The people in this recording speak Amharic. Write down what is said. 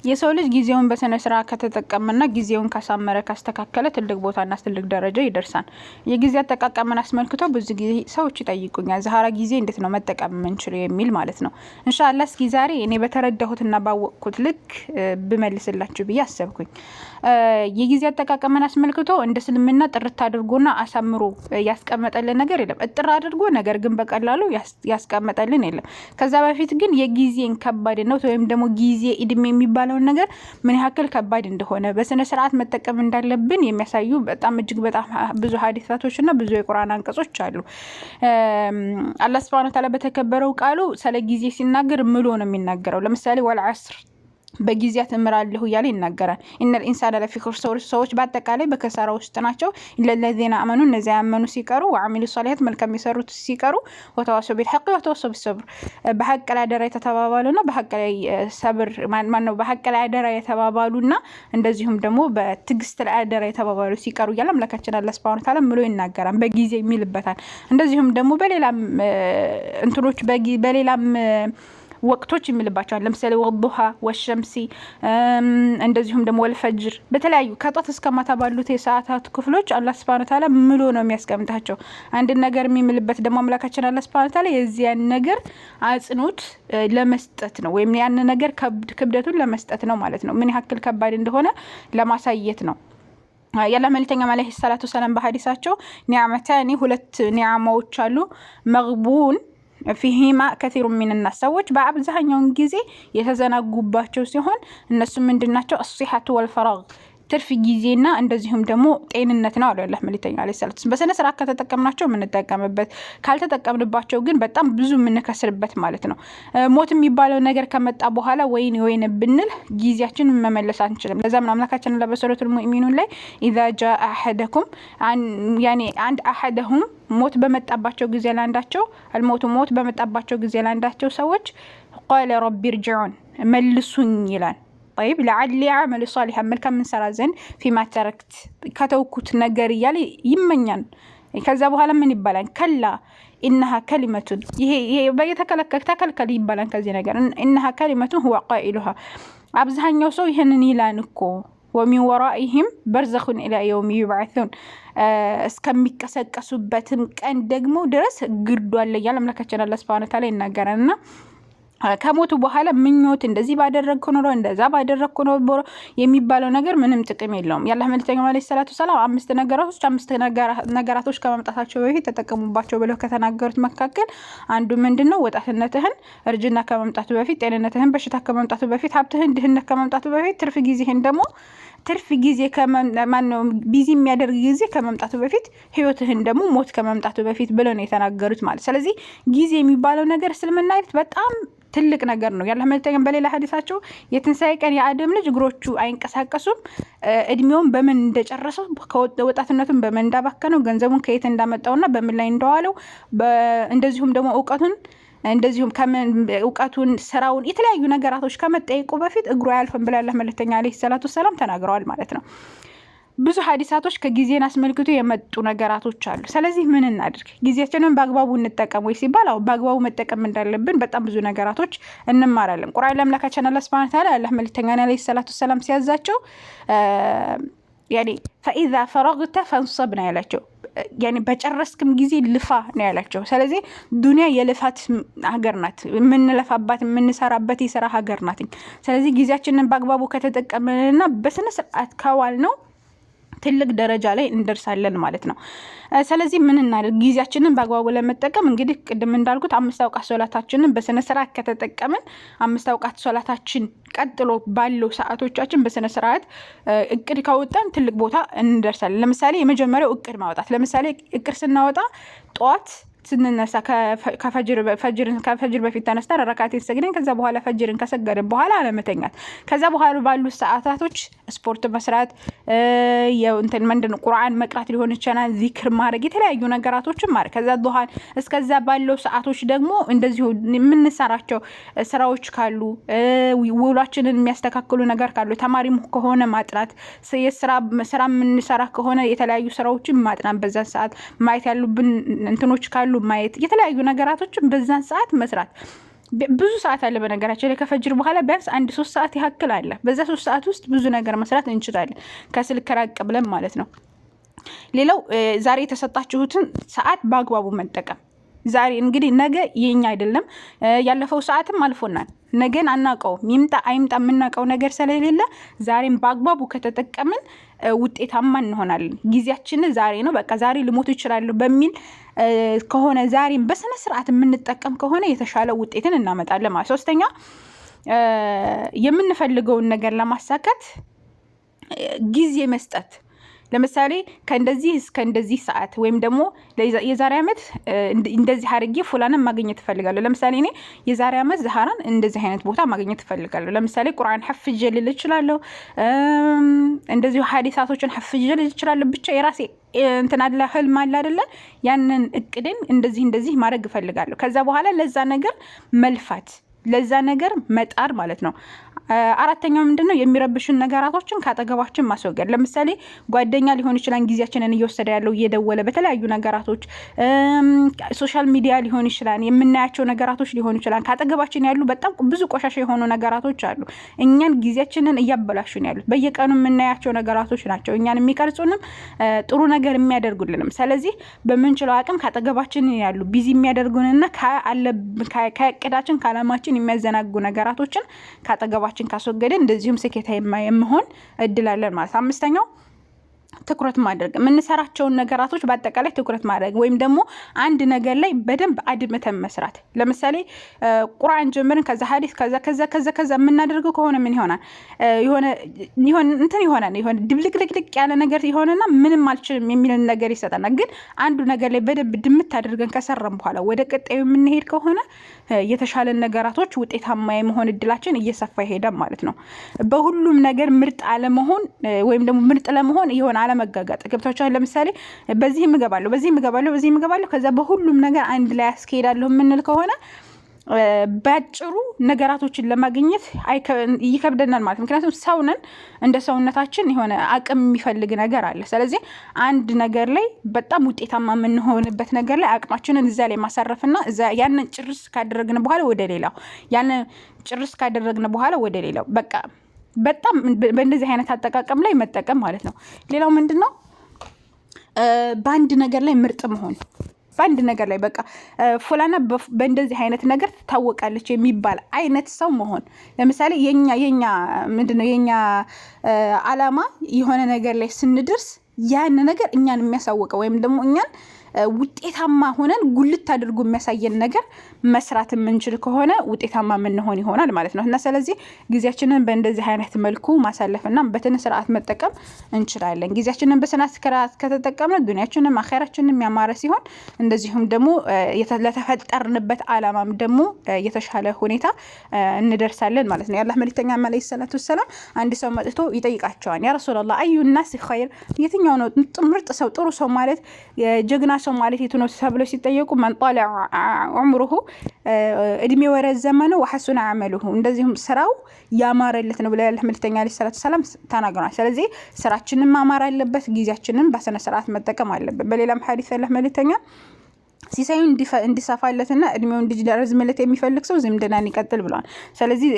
የሰው ልጅ ጊዜውን በስነ ስርዓት ከተጠቀመና ጊዜውን ካሳመረ ካስተካከለ ትልቅ ቦታና ትልቅ ደረጃ ይደርሳል። የጊዜ አጠቃቀምን አስመልክቶ ብዙ ጊዜ ሰዎች ይጠይቁኛል፣ ዛህራ ጊዜ እንዴት ነው መጠቀም የምንችለው የሚል ማለት ነው። ኢንሻአላህ እስኪ ዛሬ እኔ በተረዳሁትና ባወቅኩት ልክ ብመልስላችሁ ብዬ አሰብኩኝ። የጊዜ አጠቃቀምን አስመልክቶ እንደ እስልምና ጥርት አድርጎና አሳምሮ ያስቀመጠልን ነገር የለም። እጥር አድርጎ ነገር ግን በቀላሉ ያስቀመጠልን የለም። ከዛ በፊት ግን የጊዜን ከባድነት ወይም ደግሞ ጊዜ እድሜ የሚባለውን ነገር ምን ያክል ከባድ እንደሆነ በስነ ስርዓት መጠቀም እንዳለብን የሚያሳዩ በጣም እጅግ በጣም ብዙ ሐዲሳቶችና ብዙ የቁርአን አንቀጾች አሉ። አላህ Subhanahu Wa Ta'ala በተከበረው ቃሉ ስለ ጊዜ ሲናገር ምሎ ነው የሚናገረው። ለምሳሌ ወልዐስር በጊዜያት እምራለሁ እያለ ይናገራል። ኢነል ኢንሳነ ለፊ ኹስር፣ ሰዎች በአጠቃላይ በከሳራ ውስጥ ናቸው። ኢለለዚነ አመኑ፣ እነዚያ ያመኑ ሲቀሩ፣ ወዐሚሉ ሷሊሃት መልካም የሰሩት ሲቀሩ፣ ወተዋሰው ቢልሐቅ ወተዋሰው ቢሰብር፣ በሐቅ ላይ አደራ የተባባሉና በሐቅ ላይ ሰብር ማነው በሐቅ ላይ አደራ የተባባሉና እንደዚሁም ደግሞ በትግስት ላይ አደራ የተባባሉ ሲቀሩ እያለ አምላካችን አላህ Subhanahu Wa Ta'ala ምሎ ይናገራል። በጊዜ የሚልበታል። እንደዚሁም ደግሞ በሌላም እንትኖች በሌላም ወቅቶች የሚልባቸዋል። ለምሳሌ ወዱሃ ወሸምሲ እንደዚሁም ደግሞ ወልፈጅር በተለያዩ ከጧት እስከ ማታ ባሉት የሰዓታት ክፍሎች አላህ Subhanahu Wa Ta'ala ምሎ ነው የሚያስቀምጣቸው። አንድ ነገር የሚምልበት ደግሞ አምላካችን አላህ Subhanahu Wa Ta'ala የዚያን ነገር አጽኖት ለመስጠት ነው፣ ወይም ያን ነገር ክብደቱን ለመስጠት ነው ማለት ነው። ምን ያክል ከባድ እንደሆነ ለማሳየት ነው። ያለ መልእክተኛ አለይሂ ሰላቱ ሰላም በሐዲሳቸው ኒዕመታኒ ሁለት ኒዕማዎች አሉ መግቡን ፊሂማ ከሲሩ ሚንና ሰዎች በአብዛኛውን ጊዜ የተዘናጉባቸው ሲሆን እነሱ ምንድናቸው? አስሲሐቱ ወልፈራግ ትርፍ ጊዜና እንደዚሁም ደግሞ ጤንነት ነው አለ አላህ መልእክተኛ አለይሂ ሰላቱ። በስነ ስርዓት ከተጠቀምናቸው የምንጠቀምበት፣ ካልተጠቀምንባቸው ግን በጣም ብዙ የምንከስርበት ማለት ነው። ሞት የሚባለው ነገር ከመጣ በኋላ ወይን ብንል ጊዜያችንን መመለስ አንችልም። ለዛም አምላካችን በሱረቱል ሙእሚኑን ላይ ኢዛ ጃአ አሐደኩም ያኒ አንድ አሐደሁም ሞት በመጣባቸው ጊዜ ላንዳቸው አልሞቱ ሞት በመጣባቸው ጊዜ ላንዳቸው ሰዎች ቃለ ረቢ ርጅዑን መልሱኝ ይላል። طيب لعلي اعمل صالحا መልካም እንሰራ ዘንድ فيما تركت ከተውኩት ነገር እያለ ይመኛል። ከዛ በኋላ ምን ይባላል? ከላ إنها كلمة ይሄ ተከልከል ይባላል። ከዚህ ነገር إنها كلمة هو قائلها አብዛኛው ሰው ይሄንን ይላል እኮ ومن ورائهم برزخ الى يوم يبعثون እስከሚቀሰቀሱበትም ቀን ደግሞ ድረስ ግርዶ አለ እያለ አምላካችን አላህ Subhanahu Wa Ta'ala ይናገራልና ከሞቱ በኋላ ምኞት እንደዚህ ባደረግኩ ነው እንደዛ ባደረግኩ ነው የሚባለው ነገር ምንም ጥቅም የለውም። ያላህ መልእክተኛ አለይሂ ሰላቱ ሰላም አምስት ነገራቶች ከመምጣታቸው በፊት ተጠቀሙባቸው ብለው ከተናገሩት መካከል አንዱ ምንድነው? ወጣትነትህን እርጅና ከመምጣቱ በፊት፣ ጤንነትህን በሽታ ከመምጣቱ በፊት፣ ሀብትህን ድህነት ከመምጣቱ በፊት፣ ትርፍ ጊዜህን ደግሞ ትርፍ ጊዜ ከማነው ቢዚ የሚያደርግ ጊዜ ከመምጣቱ በፊት፣ ህይወትህን ደግሞ ሞት ከመምጣቱ በፊት ብለው ነው የተናገሩት ማለት። ስለዚህ ጊዜ የሚባለው ነገር እስልምና አይነት በጣም ትልቅ ነገር ነው። ያላህ መልእክተኛ በሌላ ሐዲሳቸው የትንሳኤ ቀን የአደም ልጅ እግሮቹ አይንቀሳቀሱም፣ እድሜውን በምን እንደጨረሰው ወጣትነቱን በምን እንዳባከነው ገንዘቡን ከየት እንዳመጣውና በምን ላይ እንደዋለው እንደዚሁም ደግሞ እንደዚሁም እውቀቱን ስራውን የተለያዩ ነገራቶች ከመጠየቁ በፊት እግሩ ያልፈን ብላ ያላህ መልእክተኛ አለይሂ ሰላቱ ሰላም ተናግረዋል ማለት ነው። ብዙ ሐዲሳቶች ከጊዜን አስመልክቶ የመጡ ነገራቶች አሉ። ስለዚህ ምን እናድርግ? ጊዜያችንን በአግባቡ እንጠቀም ወይ ሲባል አው በአግባቡ መጠቀም እንዳለብን በጣም ብዙ ነገራቶች እንማራለን። ቁርአን ለአምላካችን አላህ Subhanahu Wa Ta'ala አላህ መልእክተኛ አለይሂ ሰላቱ ሰላም ሲያዛቸው ያኒ فاذا فرغت فانصب ነው ያላቸው። ያኒ በጨረስክም ጊዜ ልፋ ነው ያላቸው። ስለዚህ ዱንያ የልፋት ሀገር ናት። የምንለፋባት የምንሰራበት የሥራ ሀገር ናት። ስለዚህ ጊዜያችንን በአግባቡ ከተጠቀምንና በስነ ስርዓት ካዋል ነው ትልቅ ደረጃ ላይ እንደርሳለን ማለት ነው። ስለዚህ ምን እናድርግ? ጊዜያችንን በአግባቡ ለመጠቀም እንግዲህ ቅድም እንዳልኩት 5 አውቃት ሶላታችንን በስነ ስርዓት ከተጠቀምን 5 አውቃት ሶላታችን ቀጥሎ ባለው ሰዓቶቻችን በስነ ስርዓት እቅድ ካወጣን ትልቅ ቦታ እንደርሳለን። ለምሳሌ የመጀመሪያው እቅድ ማውጣት። ለምሳሌ እቅድ ስናወጣ ጧት ስንነሳ ከፈጅር በፊት ተነስተን ረካዓቴን ሰግደን ከዛ በኋላ ፈጅርን ከሰገደን በኋላ አለመተኛት። ከዛ በኋላ ባሉ ሰዓታቶች ስፖርት መስራት፣ እንትን ምንድነው ቁርአን መቅራት ሊሆን ይችላል፣ ዚክር ማድረግ፣ የተለያዩ ነገራቶችን ማድረግ። ከዛ ዱሃን እስከዛ ባለው ሰዓቶች ደግሞ እንደዚሁ የምንሰራቸው ስራዎች ካሉ ውሏችንን የሚያስተካክሉ ነገር ካሉ ተማሪም ከሆነ ማጥናት፣ ስራ የምንሰራ ከሆነ የተለያዩ ስራዎችን ማጥናት፣ በዛ ሰዓት ማየት ያሉብን እንትኖች ካሉ ማየት፣ የተለያዩ ነገራቶችን በዛን ሰዓት መስራት። ብዙ ሰዓት አለ በነገራችን ላይ ከፈጅር በኋላ ቢያንስ 1-3 ሰዓት ያክል አለ። በዛ 3 ሰዓት ውስጥ ብዙ ነገር መስራት እንችላለን ከስልክ ራቅ ብለን ማለት ነው። ሌላው ዛሬ የተሰጣችሁትን ሰዓት በአግባቡ መጠቀም። ዛሬ እንግዲህ ነገ የኛ አይደለም፣ ያለፈው ሰዓትም አልፎናል። ነገን አናውቀውም፣ ይምጣ አይምጣ የምናውቀው ነገር ስለሌለ ዛሬም በአግባቡ ከተጠቀምን ውጤታማ እንሆናለን። ጊዜያችን ዛሬ ነው፣ በቃ ዛሬ ልሞት ይችላል በሚል ከሆነ ዛሬም በስነ ስርዓት የምንጠቀም ከሆነ የተሻለ ውጤትን እናመጣለን ማለት። ሶስተኛ የምንፈልገውን ነገር ለማሳካት ጊዜ መስጠት። ለምሳሌ ከእንደዚህ እስከ እንደዚህ ሰዓት ወይም ደግሞ የዛሬ ዓመት እንደዚህ አድርጌ ፉላንን ማግኘት እፈልጋለሁ። ለምሳሌ እኔ የዛሬ ዓመት ዛህራን እንደዚህ አይነት ቦታ ማግኘት እፈልጋለሁ። ለምሳሌ ቁርአን ሐፍዤ ልል እችላለሁ፣ እንደዚሁ ሐዲሳቶችን ሐፍዤ ልል እችላለሁ። ብቻ የራሴ እንትን አለ፣ ህልም አለ አይደለ? ያንን እቅድን እንደዚህ ማድረግ እፈልጋለሁ። ከዛ በኋላ ለዛ ነገር መልፋት፣ ለዛ ነገር መጣር ማለት ነው። አራተኛው ምንድነው? የሚረብሹን ነገራቶችን ካጠገባችን ማስወገድ። ለምሳሌ ጓደኛ ሊሆን ይችላል ጊዜያችንን እየወሰደ ያለው እየደወለ በተለያዩ ነገራቶች፣ ሶሻል ሚዲያ ሊሆን ይችላል፣ የምናያቸው ነገራቶች ሊሆን ይችላል። ካጠገባችን ያሉ በጣም ብዙ ቆሻሻ የሆኑ ነገራቶች አሉ፣ እኛን ጊዜያችንን እያበላሹን ያሉት። በየቀኑ የምናያቸው ነገራቶች ናቸው እኛን የሚቀርጹንም ጥሩ ነገር የሚያደርጉልንም። ስለዚህ በምንችለው አቅም ካጠገባችን ያሉ ቢዚ የሚያደርጉንና ከእቅዳችን ከዓላማችን የሚያዘናጉ ነገራቶችን ካጠገባችን ካስወገደን እንደዚሁም ስኬታማ የመሆን እድል አለን ማለት። አምስተኛው ትኩረት ማድረግ። የምንሰራቸውን ነገራቶች በአጠቃላይ ትኩረት ማድረግ ወይም ደግሞ አንድ ነገር ላይ በደንብ አድምተን መስራት። ለምሳሌ ቁርአን ጀምረን ከዛ ሐዲስ ከዛ የምናደርገው ከሆነ ምን ይሆናል? የሆነ ድብልቅልቅልቅ ያለ ነገር ይሆንና ምንም አልችልም የሚል ነገር ይሰጠናል። ግን አንዱ ነገር ላይ በደንብ ድምት አድርገን ከሰራን በኋላ ወደ ቀጣዩ የምንሄድ ከሆነ የተሻለ ነገራቶች ውጤታማ የመሆን እድላችን እየሰፋ ይሄዳል ማለት ነው። በሁሉም ነገር ምርጥ አለመሆን ወይም ደግሞ ምርጥ ለመሆን ይሆን አለመጋጋጥ ገብታችኋል። ለምሳሌ በዚህም እገባለሁ ከዛ በሁሉም ነገር አንድ ላይ አስኬዳለሁ የምንል ከሆነ ባጭሩ ነገራቶችን ለማግኘት ይከብደናል ማለት። ምክንያቱም ሰውነን እንደ ሰውነታችን የሆነ አቅም የሚፈልግ ነገር አለ። ስለዚህ አንድ ነገር ላይ በጣም ውጤታማ የምንሆንበት ነገር ላይ አቅማችንን እዛ ላይ ማሳረፍና ያንን ጭርስ ካደረግን በኋላ ወደ ሌላው በቃ በጣም በእንደዚህ አይነት አጠቃቀም ላይ መጠቀም ማለት ነው። ሌላው ምንድነው? በአንድ ነገር ላይ ምርጥ መሆን። በአንድ ነገር ላይ በቃ ፉላና በእንደዚህ አይነት ነገር ትታወቃለች የሚባል አይነት ሰው መሆን። ለምሳሌ የኛ ምንድነው የኛ አላማ የሆነ ነገር ላይ ስንደርስ ያን ነገር እኛን የሚያሳውቀው ወይም ደግሞ እኛን ውጤታማ ሆነን ጉልት አድርጎ የሚያሳየን ነገር መስራት የምንችል ከሆነ ውጤታማ የምንሆን ይሆናል ማለት ነው። እና ስለዚህ ጊዜያችንን በእንደዚህ አይነት መልኩ ማሳለፍና በስነ ስርዓት መጠቀም እንችላለን። ጊዜያችንን በስነ ስርዓት ከተጠቀምን ዱንያችንም አኺራችንም ያማረ ሲሆን እንደዚሁም ደግሞ ለተፈጠርንበት አላማም ደግሞ የተሻለ ሁኔታ እንደርሳለን ማለት ነው። የአላህ መልእክተኛ አለይሂ ሰላቱ ወሰላም አንድ ሰው መጥቶ ይጠይቃቸዋል። ያ ረሱላህ አዩ الناس خير፣ የትኛው ነው ምርጥ ሰው ጥሩ ሰው ማለት ጀግና ሰው ማለት የቱ ነው ተብለው ሲጠየቁ መን ጣለ ዑምሩሁ እድሜው ረዘመ ነው ወሐሱነ አመሉሁ፣ እንደዚሁም ስራው ያማረለት ነው ብለው ያላህ መልእክተኛ አለይሂ ሰላቱ ሰላም ተናግረዋል። ስለዚህ ስራችንን ማማር አለበት፣ ጊዜያችንን በስነ ስርዓት መጠቀም አለበት። በሌላም ሐዲስ ያላህ መልእክተኛ ሲሳዩ እንዲሰፋለትና እድሜው እንዲረዝምለት የሚፈልግ ሰው ዝምድናን ይቀጥል ብለዋል። ስለዚህ